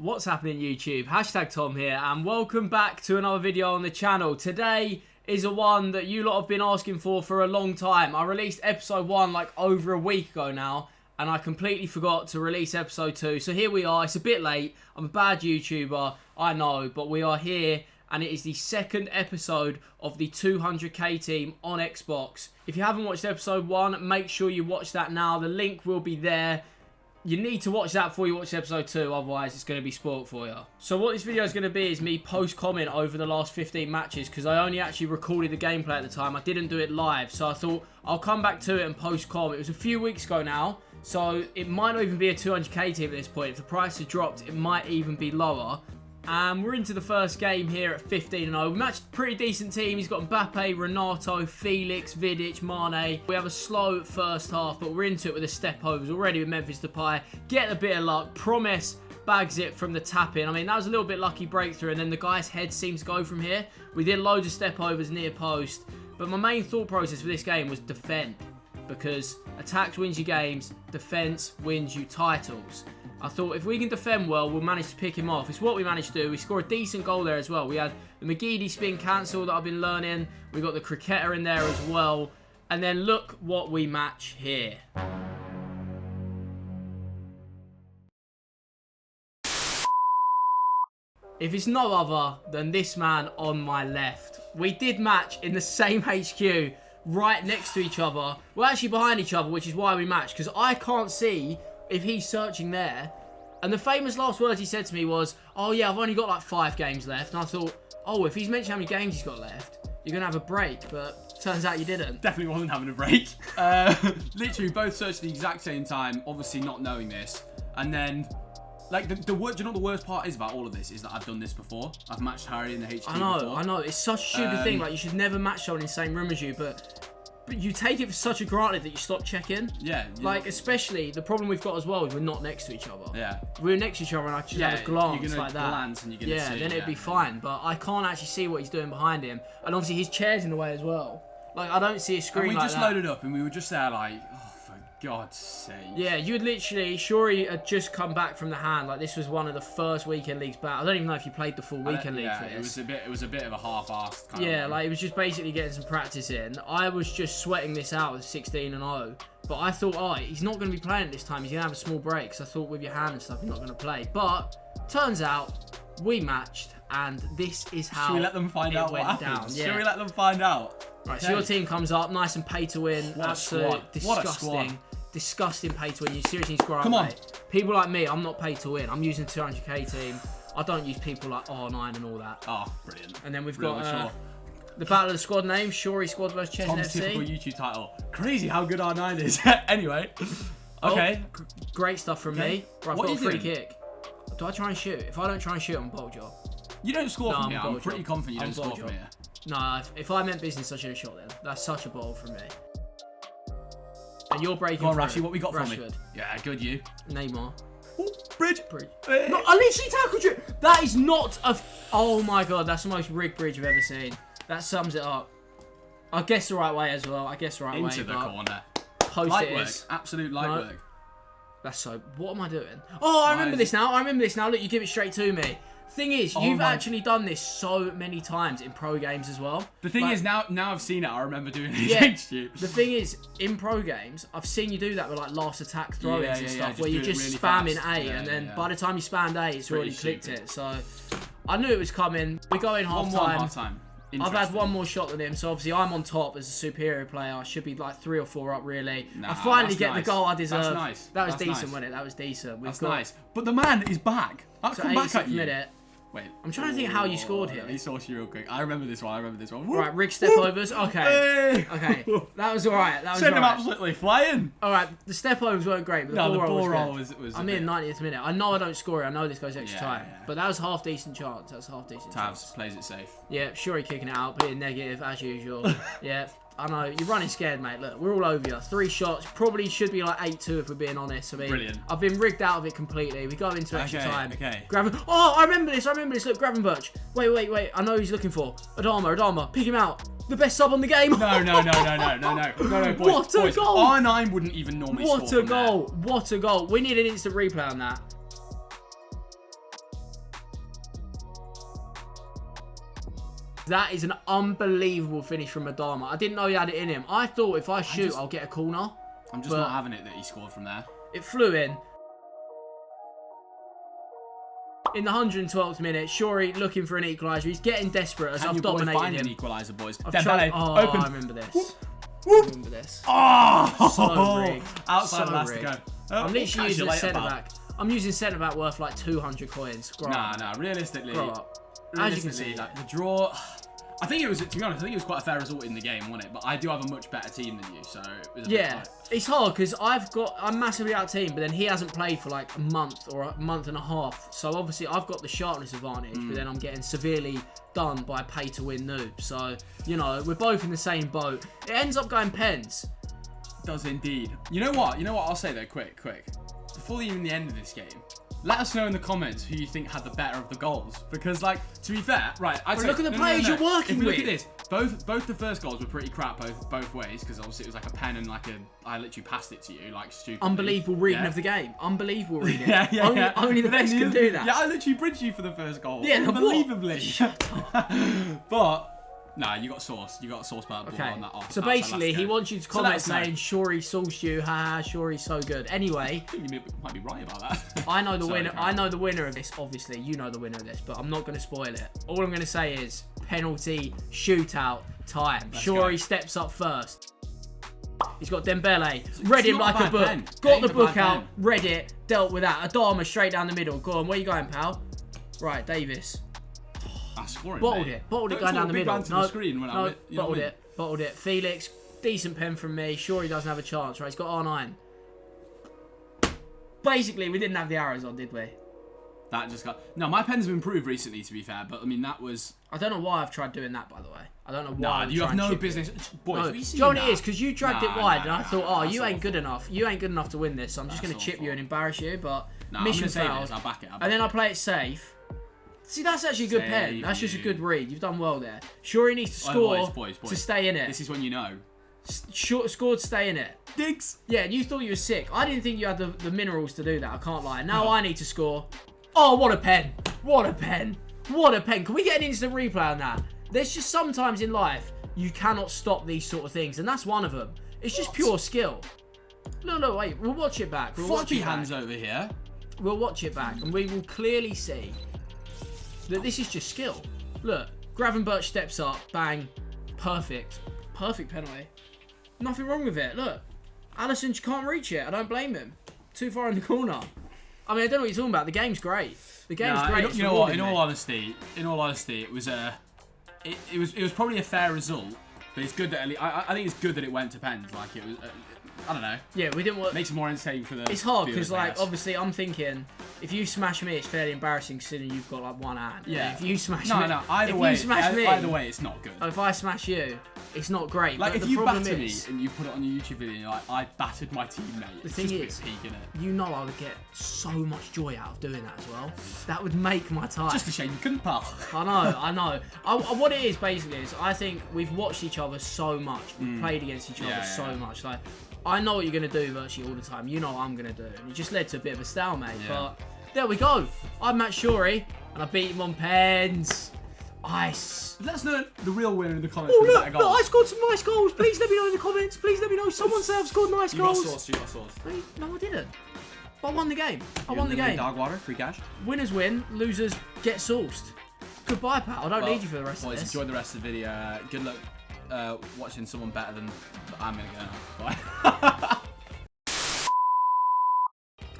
What's happening YouTube? Hashtag Tom here and welcome back to another video on the channel. Today is a one that you lot have been asking for a long time. I released episode 1 like over a week ago now and I completely forgot to release episode 2. So here we are. It's a bit late. I'm a bad YouTuber, I know, but we are here and it is the second episode of the 200k team on Xbox. If you haven't watched episode 1, make sure you watch that now. The link will be there. You need to watch that before you watch episode 2, otherwise it's going to be spoiled for you. So what this video is going to be is me post-comment over the last 15 matches, because I only actually recorded the gameplay at the time. I didn't do it live, so I thought I'll come back to it and post-com. It was a few weeks ago now, so it might not even be a 200k team at this point. If the price has dropped, it might even be lower. And we're into the first game here at 15-0. We matched a pretty decent team. He's got Mbappe, Renato, Felix, Vidic, Mane. We have a slow first half, but we're into it with the step overs already with Memphis Depay. Get a bit of luck. Promise bags it from the tap-in. I mean, that was a little bit lucky breakthrough, and then the guy's head seems to go from here. We did loads of step overs near post, but my main thought process for this game was defend, because attacks wins you games, defense wins you titles. I thought if we can defend well, we'll manage to pick him off. It's what we managed to do. We scored a decent goal there as well. We had the McGeady spin cancel that I've been learning. We got the cricketer in there as well. And then look what we match here. If it's no other than this man on my left. We did match in the same HQ, right next to each other. We're actually behind each other, which is why we matched, because I can't see if he's searching there. And the famous last words he said to me was, oh yeah, I've only got like 5 games left. And I thought, oh, if he's mentioned how many games he's got left, you're going to have a break. But turns out you didn't. Definitely wasn't having a break. Literally both searched at the exact same time, obviously not knowing this. And then, like, do you know what the worst part is about all of this? Is that I've done this before. I've matched Harry in the HQ before. I know. It's such a stupid thing. Like, you should never match someone in the same room as you, but you take it for such a granted that you stop checking. Yeah. Like, especially, the problem we've got as well is we're not next to each other. Yeah. If we were next to each other and I just have a glance like that. Glance and you're gonna see, then it'd be fine. But I can't actually see what he's doing behind him. And obviously his chair's in the way as well. Like, I don't see a screen like that. And we just loaded up and we were just there like, oh, for God's sake. Yeah, you would literally, Shawrey had just come back from the hand. Like, this was one of the first weekend leagues back. I don't even know if you played the full weekend league for this. It was a bit of a half-assed kind of. Yeah, like, it was just basically getting some practice in. I was just sweating this out with 16-0. But I thought, oh, he's not going to be playing this time. He's going to have a small break. So I thought with your hand and stuff, you're not going to play. But turns out we matched, and this is how Should we let them find out what happens? Should we let them find out? Right, so your team comes up, nice and pay to win. Absolute disgusting. Disgusting pay to win. You seriously need to grow up, mate. People like me, I'm not paid to win. I'm using 200k team. I don't use people like R9 and all that. Oh, brilliant. And then we've got the battle of the squad name, Shawrey Squad vs Chesney Tom's FC. typical YouTube title. Crazy how good R9 is. Anyway. Okay. Great stuff from me. Right, I've got a free kick. Do I try and shoot? If I don't try and shoot, I'm a bowl job. You don't score from here. I'm pretty confident you don't score from here. No, if I meant business, I should have shot then. That's such a bowl from me. And you're breaking. Come on, Rashi, what we got from me? Yeah, good you. Neymar. Ooh, bridge. No, I literally tackled you. That is not a. Oh my God, that's the most rigged bridge I've ever seen. That sums it up. I guess the right way as well. I guess the right way. Into the corner. Light work. Absolute light work. That's so. What am I doing? Oh, I remember this now. Look, you give it straight to me. Thing is, you've actually done this so many times in pro games as well. The thing is, now I've seen it, I remember doing it against you. The thing is, in pro games, I've seen you do that with like last attack throw-ins and stuff, where you're just spamming A, and then by the time you spammed A, it's already clicked it. So I knew it was coming. We go in half-time. I've had one more shot than him, so obviously I'm on top as a superior player. I should be like 3 or 4 up, really. I finally get the goal I deserve. That's nice. That was decent, wasn't it? That was decent. That's nice. But the man is back. I'll come back at you. Minute. Wait. I'm trying to think how you scored here. Let me source you real quick. I remember this one. Right, rig step overs. Okay. Okay. That was alright. Sent him absolutely flying. Alright, the step overs weren't great, but the ball roll was I'm in 90th minute. I know I don't score it. I know this goes extra time. But that was half decent chance. Tabs plays it safe. Yeah, Shawrey kicking it out, put it negative as usual. Yeah. I know, you're running scared, mate. Look, we're all over you. 3 shots. Probably should be like 8-2 if we're being honest. I mean, brilliant. I've been rigged out of it completely. We go into extra time. Okay. Oh, I remember this. Look, Gravenberch. Wait. I know who he's looking for. Adama. Pick him out. The best sub on the game. No, boys. What a goal. R9 wouldn't even normally score from there. What a goal. We need an instant replay on that. That is an unbelievable finish from Adama. I didn't know he had it in him. I thought if I shoot, I'll get a corner. I'm just not having it that he scored from there. It flew in. In the 112th minute, Shawrey looking for an equaliser. He's getting desperate as I've dominated him. An equaliser, boys. I remember this. I remember this. Oh! So rigged. Outside so last rigged. to go. I'm literally using a centre-back. I'm using centre-back worth like 200 coins. Nah, realistically, as you can see, like, the draw... I think it was, to be honest, I think it was quite a fair result in the game, wasn't it? But I do have a much better team than you, so it was a bit tight. It's hard because I'm massively out of team, but then he hasn't played for like a month or a month and a half. So obviously I've got the sharpness advantage, but then I'm getting severely done by pay-to-win noobs. So, you know, we're both in the same boat. It ends up going pens. It does indeed. You know what? I'll say though, quick. Before even the end of this game, let us know in the comments who you think had the better of the goals. Because, like, to be fair, right, look at the players you're working with. Look at this. Both the first goals were pretty crap both ways, because obviously it was like a pen and like I literally passed it to you, like, stupid. Unbelievable reading of the game. Unbelievable reading. Yeah. Only the best can do that. Yeah, I literally bridged you for the first goal. Yeah, unbelievably. Shut up. But... Nah, you got sauce. You got a sauce by that ball on that off. So basically, he wants you to comment saying, Shawrey sauced you. Haha, Shawrey's so good. Anyway. I think you might be right about that. I know the winner. I know the winner of this, obviously. You know the winner of this, but I'm not going to spoil it. All I'm going to say is penalty, shootout, time. Shawrey steps up first. He's got Dembele. Read him like a book. Got the book out. Read it. Dealt with that. Adama straight down the middle. Go on, where you going, pal? Right, Davis. Bottled it going down the middle. Bottled it. Felix, decent pen from me. Sure, he doesn't have a chance, right? He's got R9. Basically, we didn't have the arrows on, did we? That just got... No, my pen's have improved recently, to be fair, but I mean, that was... I don't know why I've tried doing that, by the way. I don't know why. No, you have no business... Boys, no. Do you know what it is? Because you dragged it wide, and I thought, oh, you ain't good enough. You ain't good enough to win this, so I'm just going to chip you and embarrass you, but mission failed. I'll back it. And then I play it safe. See, that's actually a good pen. That's just a good read. You've done well there. Sure, he needs to score to stay in it. This is when you know. Scored to stay in it. Diggs. Yeah, and you thought you were sick. I didn't think you had the minerals to do that. I can't lie. Now I need to score. Oh, what a pen. What a pen. What a pen. Can we get an instant replay on that? There's just sometimes in life you cannot stop these sort of things, and that's one of them. It's just pure skill. No, wait. We'll watch it back. Floppy hands over here. We'll watch it back, and we will clearly see that this is just skill. Look, Gravenberch steps up, bang, perfect. Perfect penalty. Nothing wrong with it, look. Alisson can't reach it, I don't blame him. Too far in the corner. I mean, I don't know what you're talking about, the game's great. The game's great. You know what, in all honesty, it was it was probably a fair result, but it's good that, I think it's good that it went to pens, like it was... I don't know. Yeah, we didn't want... Makes it more entertaining for the... It's hard because, like, obviously, I'm thinking, if you smash me, it's fairly embarrassing considering you've got, like, one hand. Yeah. If you smash me... No, either way, it's not good. If I smash you, it's not great. Like, if you batter me and you put it on your YouTube video and you're like, I battered my teammate. The thing is, you know I would get so much joy out of doing that as well. That would make my time. Just a shame you couldn't, pal. I know. What it is, basically, is I think we've watched each other so much. We've played against each other so much. Like... I know what you're going to do virtually all the time. You know what I'm going to do. And it just led to a bit of a stalemate. Yeah. But there we go. I'm Matt Shawrey, and I beat him on pens. Ice. That's the real winner in the comments. Oh, look, I scored some nice goals. Please let me know in the comments. Please let me know. Someone say I've scored nice goals. You got sauce. No, I didn't. But I won the game. I won the game. Dog water, free cash. Winners win. Losers get sauced. Goodbye, pal. I don't need you for the rest of this. Enjoy the rest of the video. Good luck. Watching someone better than I'm going to go now. Bye.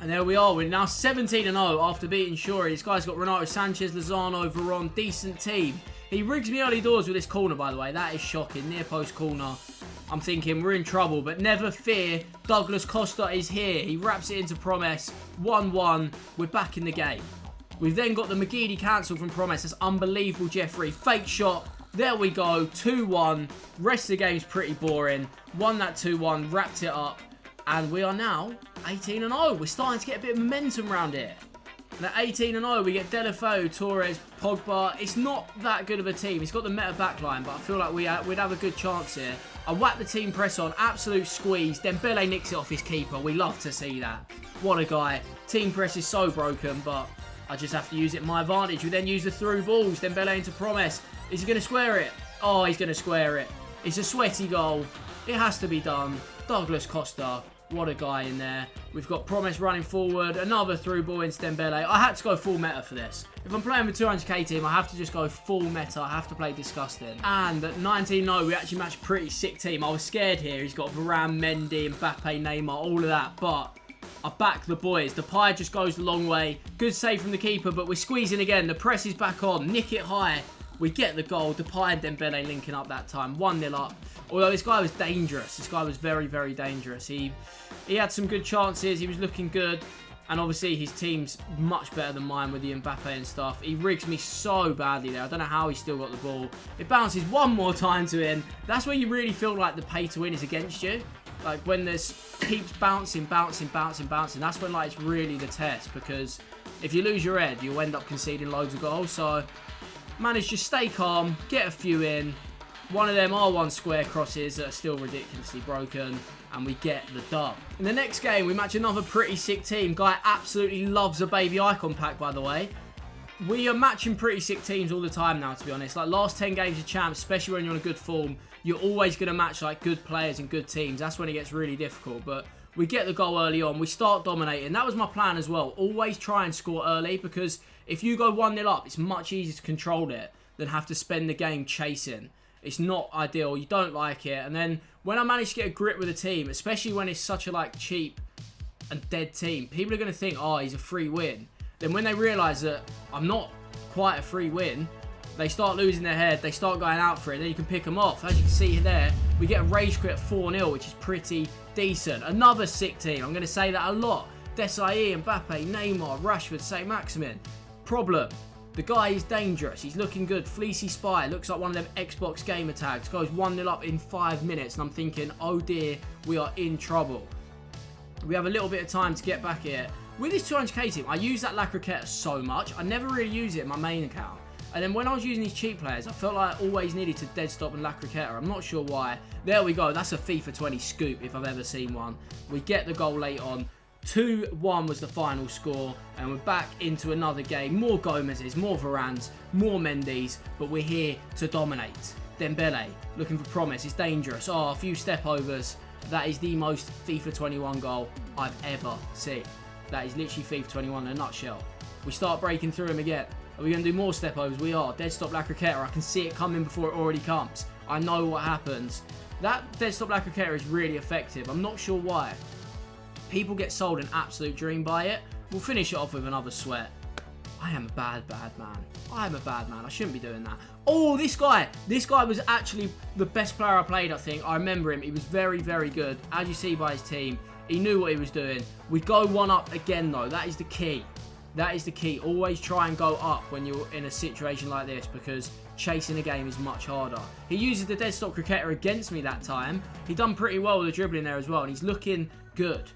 And there we are. We're now 17-0 after beating Shawrey. This guy's got Renato Sanchez, Lozano, Veron. Decent team. He rigs me early doors with this corner, by the way. That is shocking. Near post corner. I'm thinking we're in trouble, but never fear. Douglas Costa is here. He wraps it into Promise. 1-1. We're back in the game. We've then got the McGeady cancel from Promise. That's unbelievable, Jeffrey. Fake shot. There we go, 2-1. Rest of the game's pretty boring. Won that 2-1, wrapped it up. And we are now 18-0. We're starting to get a bit of momentum around here. And at 18-0, we get Delafeu, Torres, Pogba. It's not that good of a team. It's got the meta backline, but I feel like we'd have a good chance here. I whack the team press on, absolute squeeze. Dembele nicks it off his keeper. We love to see that. What a guy. Team press is so broken, but I just have to use it in my advantage. We then use the through balls. Dembele into Promise. Is he going to square it? Oh, he's going to square it. It's a sweaty goal. It has to be done. Douglas Costa. What a guy in there. We've got Promise running forward. Another through ball into Dembele. I had to go full meta for this. If I'm playing with 200k team, I have to just go full meta. I have to play disgusting. And at 19-0, we actually matched a pretty sick team. I was scared here. He's got Varane, Mendy, Mbappe, Neymar, all of that. But I back the boys. The pie just goes the long way. Good save from the keeper, but we're squeezing again. The press is back on. Nick it high. We get the goal. Depay and Dembele linking up that time. 1-0 up. Although this guy was dangerous. This guy was very, very dangerous. He had some good chances. He was looking good. And obviously his team's much better than mine with the Mbappe and stuff. He rigs me so badly there. I don't know how he still got the ball. It bounces one more time to him. That's where you really feel like the pay to win is against you. Like when this keeps bouncing. That's when like it's really the test. Because if you lose your head, you'll end up conceding loads of goals. So manage to stay calm, get a few in. One of them R1 square crosses that are still ridiculously broken, and we get the dub. In the next game, we match another pretty sick team. Guy absolutely loves a baby icon pack, by the way. We are matching pretty sick teams all the time now, to be honest. Like last 10 games of champs, especially when you're on a good form, you're always going to match like good players and good teams. That's when it gets really difficult, but we get the goal early on. We start dominating. That was my plan as well. Always try and score early, because if you go 1-0 up, it's much easier to control it than have to spend the game chasing. It's not ideal. You don't like it. And then when I manage to get a grip with a team, especially when it's such a like cheap and dead team, people are going to think, oh, he's a free win. Then when they realise that I'm not quite a free win, they start losing their head. They start going out for it. Then you can pick them off. As you can see there, we get a rage quit at 4-0, which is pretty decent. Another sick team. I'm going to say that a lot. Desailly, Mbappe, Neymar, Rashford, Saint-Maximin. Problem. The guy is dangerous. He's looking good. Fleecy Spy. Looks like one of them Xbox gamer tags. Goes 1-0 up in 5 minutes. And I'm thinking, oh dear, we are in trouble. We have a little bit of time to get back here. With this 200k team, I use that La Croqueta so much. I never really use it in my main account. And then when I was using these cheap players, I felt like I always needed to dead stop and La Croqueta. I'm not sure why. There we go. That's a FIFA 20 scoop if I've ever seen one. We get the goal late on. 2-1 was the final score, and we're back into another game. More Gomez's, more Varane's, more Mendy's, but we're here to dominate. Dembele, looking for promise, it's dangerous. Oh, a few step overs. That is the most FIFA 21 goal I've ever seen. That is literally FIFA 21 in a nutshell. We start breaking through him again. Are we going to do more step overs? We are. Dead stop La Croqueta. I can see it coming before it already comes. I know what happens. That dead stop La Croqueta is really effective. I'm not sure why. People get sold an absolute dream by it. We'll finish it off with another sweat. I am a bad man. I am a bad man. I shouldn't be doing that. Oh, this guy. This guy was actually the best player I played, I think. I remember him. He was very, very good. As you see by his team, he knew what he was doing. We go 1 up again, though. That is the key. That is the key. Always try and go up when you're in a situation like this, because chasing a game is much harder. He uses the dead stop cricketer against me that time. He done pretty well with the dribbling there as well, and he's looking good.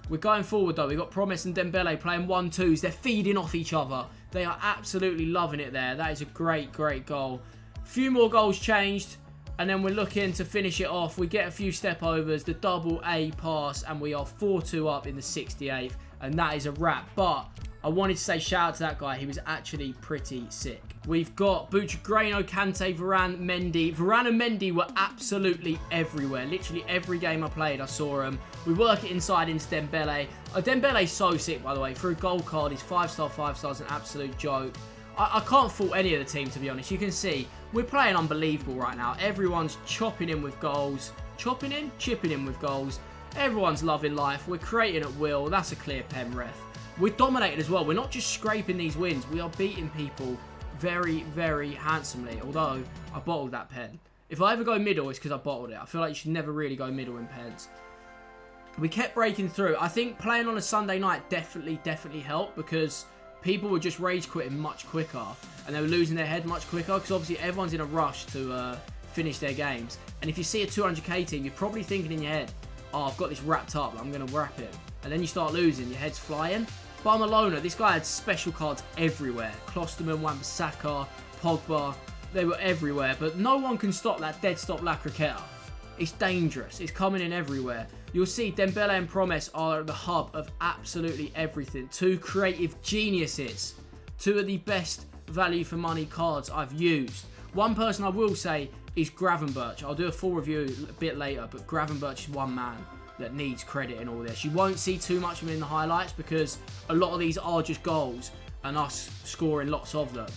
We're going forward though. We've got Promise and Dembele playing 1-2s. They're feeding off each other. They are absolutely loving it there. That is a great, great goal. Few more goals changed, and then we're looking to finish it off. We get a few step overs, the double A pass, and we are 4-2 up in the 68th, and that is a wrap. But I wanted to say shout out to that guy. He was actually pretty sick. We've got Buccigrano, Kante, Varane, Mendy. Varane and Mendy were absolutely everywhere. Literally every game I played, I saw them. We work it inside into Dembele. Dembele's so sick, by the way. For a gold card, his 5-star, 5 stars, an absolute joke. I can't fault any of the team, to be honest. You can see, we're playing unbelievable right now. Everyone's chopping in with goals. Chopping in? Chipping in with goals. Everyone's loving life. We're creating at will. That's a clear pen, ref. We're dominating as well. We're not just scraping these wins. We are beating people very, very handsomely. Although, I bottled that pen. If I ever go middle, it's because I bottled it. I feel like you should never really go middle in pens. We kept breaking through. I think playing on a Sunday night definitely helped, because people were just rage quitting much quicker. And they were losing their head much quicker, because obviously everyone's in a rush to finish their games. And if you see a 200k team, you're probably thinking in your head, oh, I've got this wrapped up. I'm going to wrap it. And then you start losing. Your head's flying. Barcelona, this guy had special cards everywhere. Klosterman, Wan-Bissaka, Pogba, they were everywhere. But no one can stop that dead stop La Croqueta. It's dangerous. It's coming in everywhere. You'll see Dembele and Promise are at the hub of absolutely everything. Two creative geniuses. Two of the best value for money cards I've used. One person I will say is Gravenberch. I'll do a full review a bit later, but Gravenberch is one man that needs credit in all this. You won't see too much of him in the highlights because a lot of these are just goals and us scoring lots of them.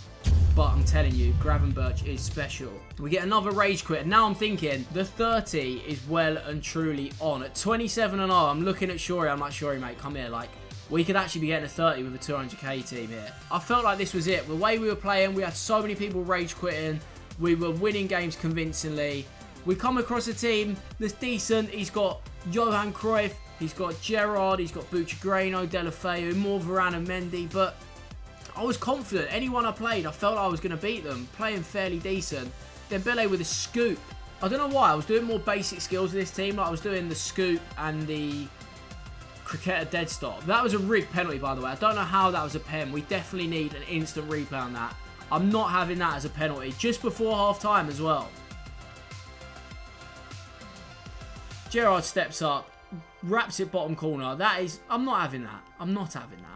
But I'm telling you, Gravenberch is special. We get another rage quit. And now I'm thinking the 30 is well and truly on. At 27-0, I'm looking at Shawrey. I'm like, Shawrey, mate, come here. Like, we could actually be getting a 30 with a 200k team here. I felt like this was it. The way we were playing, we had so many people rage quitting. We were winning games convincingly. We come across a team that's decent. He's got Johan Cruyff. He's got Gerrard. He's got Buccigrano, Deulofeu, more Varane and Mendy. But I was confident. Anyone I played, I felt like I was going to beat them. Playing fairly decent. Dembele with a scoop. I don't know why. I was doing more basic skills with this team. Like I was doing the scoop and the cricketer dead stop. That was a rigged penalty, by the way. I don't know how that was a pen. We definitely need an instant replay on that. I'm not having that as a penalty. Just before half-time as well. Gerrard steps up. Wraps it bottom corner. That is... I'm not having that. I'm not having that.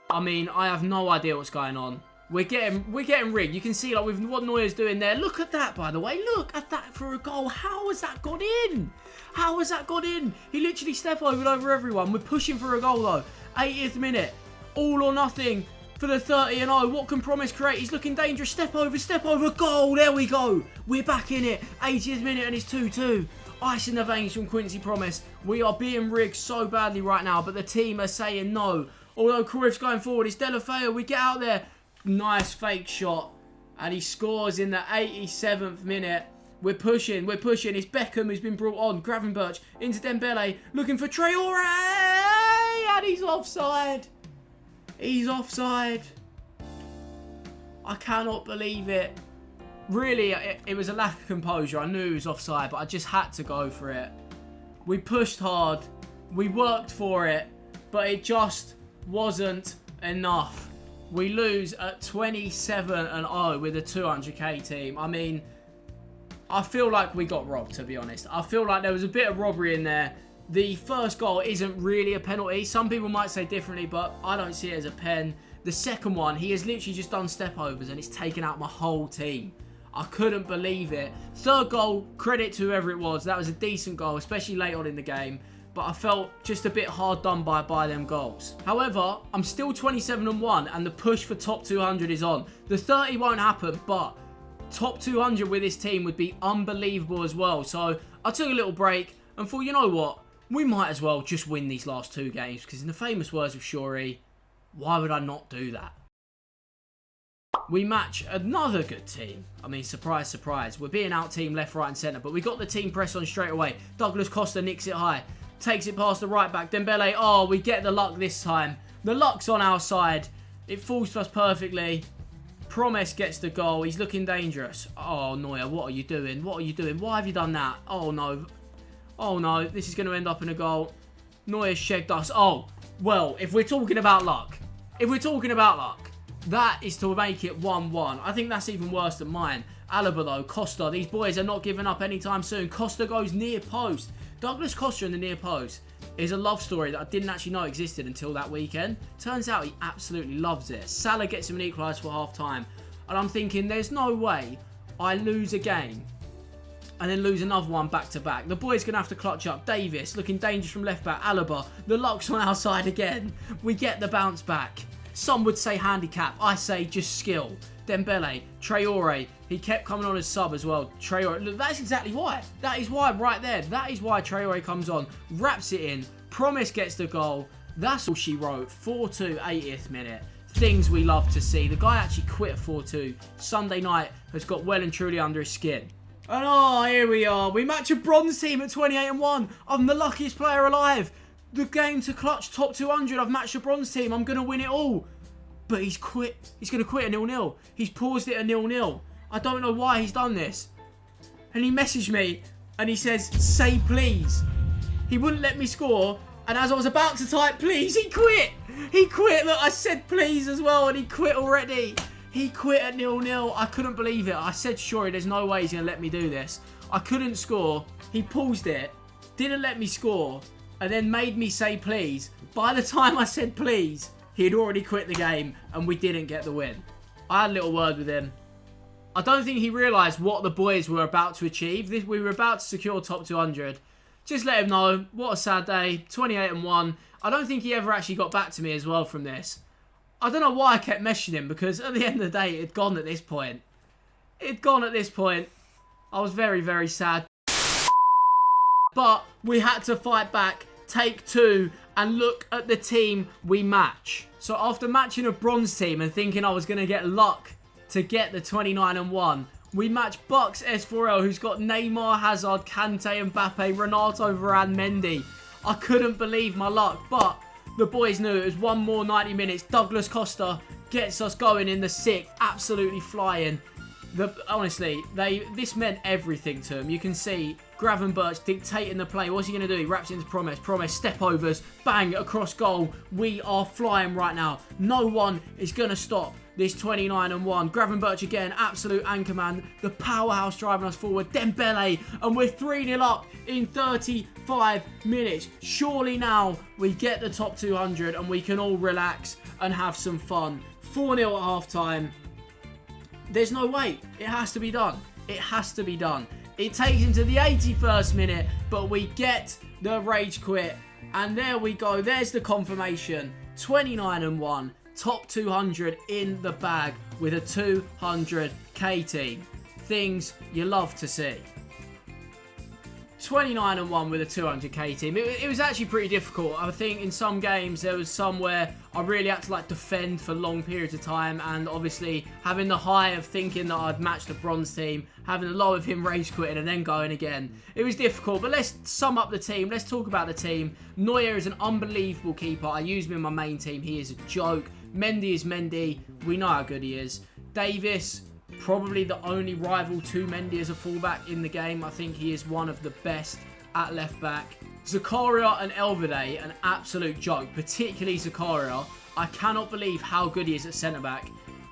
I mean, I have no idea what's going on. We're getting rigged. You can see like with what Neuer's doing there. Look at that, by the way. Look at that for a goal. How has that got in? How has that got in? He literally step over everyone. We're pushing for a goal though. 80th minute. All or nothing for the 30-0. What can Promise create? He's looking dangerous. Step over, goal. There we go. We're back in it. 80th minute and it's 2-2. Ice in the veins from Quincy Promise. We are being rigged so badly right now, but the team are saying no. Although Cruyff's going forward, it's Deulofeu. We get out there. Nice fake shot. And he scores in the 87th minute. We're pushing. It's Beckham who's been brought on. Gravenberch into Dembele. Looking for Traore. And he's offside. He's offside. I cannot believe it. Really, it was a lack of composure. I knew he was offside, but I just had to go for it. We pushed hard. We worked for it. But it just wasn't enough. We lose at 27-0 with a 200k team. I mean, I feel like we got robbed, to be honest. I feel like there was a bit of robbery in there. The first goal isn't really a penalty. Some people might say differently, but I don't see it as a pen. The second one, he has literally just done step-overs and it's taken out my whole team. I couldn't believe it. Third goal, credit to whoever it was. That was a decent goal, especially late on in the game. But I felt just a bit hard done by them goals. However, I'm still 27-1 and the push for top 200 is on. The 30 won't happen, but top 200 with this team would be unbelievable as well. So I took a little break and thought, you know what? We might as well just win these last two games because in the famous words of Shawrey, why would I not do that? We match another good team. I mean, surprise, surprise. We're being out-teamed left, right and centre, but we got the team press on straight away. Douglas Costa nicks it high. Takes it past the right back. Dembele, oh, we get the luck this time. The luck's on our side. It falls to us perfectly. Promise gets the goal. He's looking dangerous. Oh, Neuer, what are you doing? What are you doing? Why have you done that? Oh, no. Oh, no. This is going to end up in a goal. Neuer shagged us. Oh, well, if we're talking about luck. That is to make it 1-1. I think that's even worse than mine. Alaba, though. Costa. These boys are not giving up anytime soon. Costa goes near post. Douglas Costa in the near post is a love story that I didn't actually know existed until that weekend. Turns out he absolutely loves it. Salah gets him an equaliser for half-time. And I'm thinking, there's no way I lose a game and then lose another one back-to-back. The boy's going to have to clutch up. Davis looking dangerous from left-back. Alaba, the luck's on our side again. We get the bounce back. Some would say handicap. I say just skill. Dembele, Traore, he kept coming on as sub as well. Traore, look, that's exactly why. That is why right there. That is why Traore comes on, wraps it in. Promise gets the goal. That's all she wrote. 4-2, 80th minute. Things we love to see. The guy actually quit at 4-2. Sunday night has got well and truly under his skin. And oh, here we are. We match a bronze team at 28-1. I'm the luckiest player alive. The game to clutch top 200. I've matched a bronze team. I'm going to win it all. But he's quit. He's going to quit at 0-0. He's paused it at 0-0. I don't know why he's done this. And he messaged me and he says, say please. He wouldn't let me score. And as I was about to type please, he quit. He quit. Look, I said please as well and he quit already. He quit at 0-0. I couldn't believe it. I said, sure, there's no way he's going to let me do this. I couldn't score. He paused it. Didn't let me score. And then made me say please. By the time I said please, he'd already quit the game and we didn't get the win. I had a little word with him. I don't think he realised what the boys were about to achieve. We were about to secure top 200. Just let him know, what a sad day, 28-1. I don't think he ever actually got back to me as well from this. I don't know why I kept messaging him, because at the end of the day, it had gone at this point. I was very, very sad. But we had to fight back, take 2, and look at the team we match. So after matching a bronze team and thinking I was going to get luck to get the 29-1, we match Bucks S4L, who's got Neymar, Hazard, Kante, Mbappe, Renato, Varane, Mendy. I couldn't believe my luck, but the boys knew it was one more 90 minutes. Douglas Costa gets us going in the 6th, absolutely flying. Honestly, this meant everything to him. You can see Gravenberch dictating the play. What's he going to do? He wraps into Promise, step overs, bang, across goal. We are flying right now. No one is going to stop this 29-1. Gravenberch again, absolute anchor man. The powerhouse driving us forward. Dembele, and we're 3-0 up in 35 minutes. Surely now we get the top 200 and we can all relax and have some fun. 4-0 at half-time. There's no way. It has to be done. It has to be done. It takes him to the 81st minute, but we get the rage quit. And there we go. There's the confirmation. 29-1. Top 200 in the bag with a 200k team. Things you love to see. 29-1 with a 200k team. It was actually pretty difficult. I think in some games there was some where I really had to defend for long periods of time, and obviously having the high of thinking that I'd matched the bronze team, having the low of him rage quitting and then going again. It was difficult, but let's sum up the team. Let's talk about the team. Neuer is an unbelievable keeper. I use him in my main team. He is a joke. Mendy is Mendy. We know how good he is. Davis, probably the only rival to Mendy as a fullback in the game. I think he is one of the best at left back. Zakaria and Elvede, an absolute joke, particularly Zakaria. I cannot believe how good he is at centre back.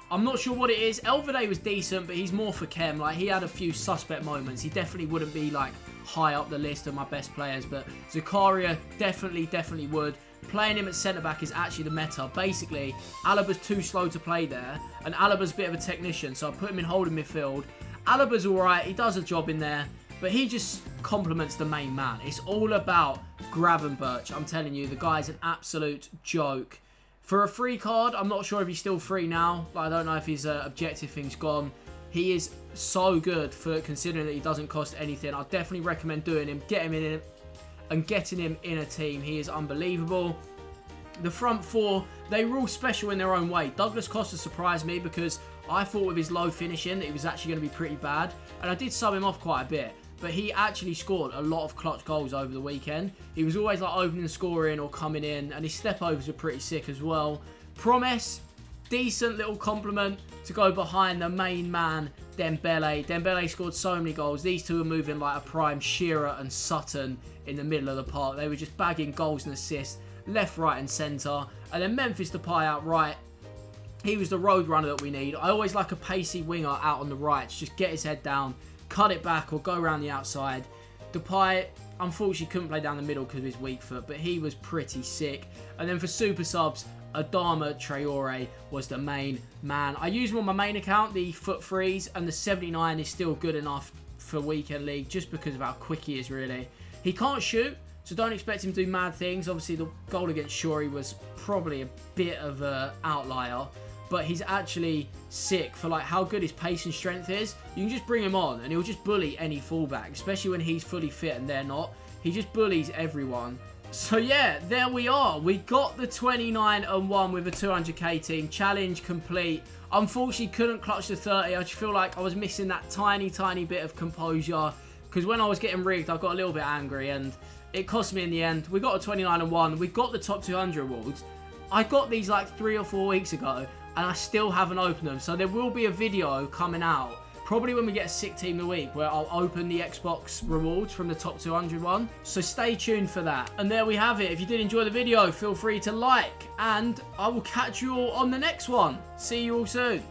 I'm not sure what it is. Elvede was decent, but he's more for chem. He had a few suspect moments. He definitely wouldn't be high up the list of my best players, but Zakaria definitely would. Playing him at centre-back is actually the meta. Basically, Alaba's too slow to play there, and Alaba's a bit of a technician, so I put him in holding midfield. Alaba's alright, he does a job in there, but he just complements the main man. It's all about Gravenberch. I'm telling you, the guy's an absolute joke. For a free card, I'm not sure if he's still free now. I don't know if his objective thing's gone. He is so good for considering that he doesn't cost anything. I definitely recommend doing him. Get him in and getting him in a team. He is unbelievable. The front four, they were all special in their own way. Douglas Costa surprised me because I thought with his low finishing that he was actually going to be pretty bad. And I did sub him off quite a bit. But he actually scored a lot of clutch goals over the weekend. He was always opening and scoring or coming in. And his step overs were pretty sick as well. Promise, decent little compliment to go behind the main man, Dembele. Dembele scored so many goals. These two were moving like a prime Shearer and Sutton in the middle of the park. They were just bagging goals and assists left, right and centre. And then Memphis Depay out right. He was the road runner that we need. I always like a pacey winger out on the right to just get his head down, cut it back or go around the outside. Depay, unfortunately, couldn't play down the middle because of his weak foot, but he was pretty sick. And then for super subs, Adama Traore was the main man. I use him on my main account, the foot freeze, and the 79 is still good enough for weekend league just because of how quick he is, really. He can't shoot, so don't expect him to do mad things. Obviously, the goal against Shawrey was probably a bit of an outlier, but he's actually sick for how good his pace and strength is. You can just bring him on, and he'll just bully any fullback, especially when he's fully fit and they're not. He just bullies everyone. So yeah, there we are. We got the 29-1 with a 200k team. Challenge complete. Unfortunately, couldn't clutch the 30. I just feel like I was missing that tiny bit of composure. Because when I was getting rigged, I got a little bit angry. And it cost me in the end. We got a 29-1. We got the top 200 awards. I got these 3 or 4 weeks ago. And I still haven't opened them. So there will be a video coming out. Probably when we get a sick team of the week where I'll open the Xbox rewards from the top 200 one. So stay tuned for that. And there we have it. If you did enjoy the video, feel free to like. And I will catch you all on the next one. See you all soon.